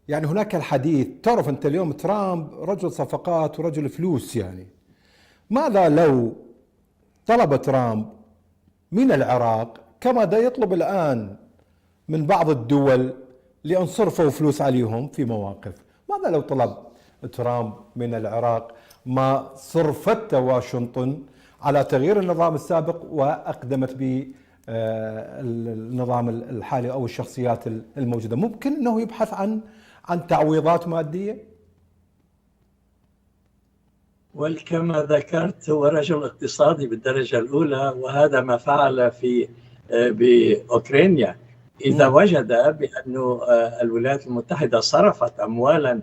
يعني هناك الحديث، تعرف أنت اليوم ترامب رجل صفقات ورجل فلوس، يعني ماذا لو طلب ترامب من العراق كما دا يطلب الآن من بعض الدول لأن صرفوا فلوس عليهم في مواقف؟ ماذا لو طلب ترامب من العراق ما صرفته واشنطن على تغيير النظام السابق وأقدمت به النظام الحالي أو الشخصيات الموجودة؟ ممكن أنه يبحث عن تعويضات مادية. وكما ذكرت هو رجل اقتصادي بالدرجة الأولى، وهذا ما فعل في بأوكرانيا. إذا وجد بأن الولايات المتحدة صرفت أموالا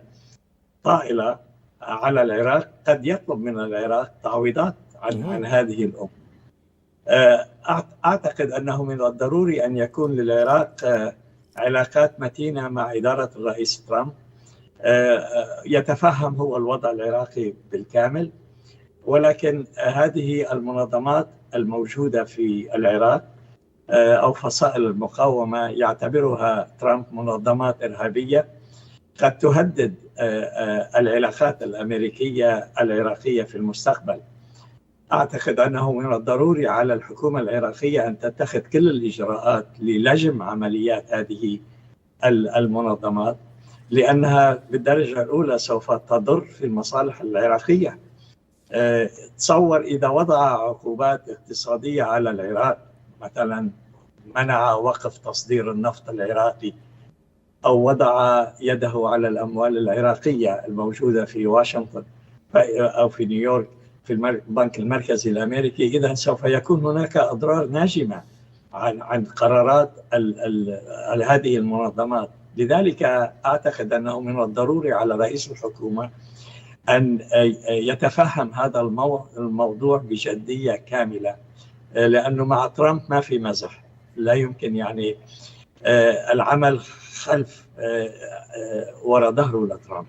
طائلة على العراق قد يطلب من العراق تعويضات عن هذه الأمور. أعتقد أنه من الضروري أن يكون للعراق علاقات متينة مع إدارة الرئيس ترامب، يتفهم هو الوضع العراقي بالكامل، ولكن هذه المنظمات الموجودة في العراق أو فصائل المقاومة يعتبرها ترامب منظمات إرهابية قد تهدد العلاقات الأمريكية العراقية في المستقبل. أعتقد أنه من الضروري على الحكومة العراقية أن تتخذ كل الإجراءات للجم عمليات هذه المنظمات، لأنها بالدرجة الأولى سوف تضر في المصالح العراقية. تصور إذا وضع عقوبات اقتصادية على العراق، مثلا منع وقف تصدير النفط العراقي، أو وضع يده على الأموال العراقية الموجودة في واشنطن أو في نيويورك في البنك المركزي الأمريكي، إذا سوف يكون هناك أضرار ناجمة عن قرارات هذه المنظمات. لذلك أعتقد أنه من الضروري على رئيس الحكومة أن يتفهم هذا الموضوع بجدية كاملة، لأنه مع ترامب ما في مزح. لا يمكن يعني العمل خلف وراء ظهره لترامب.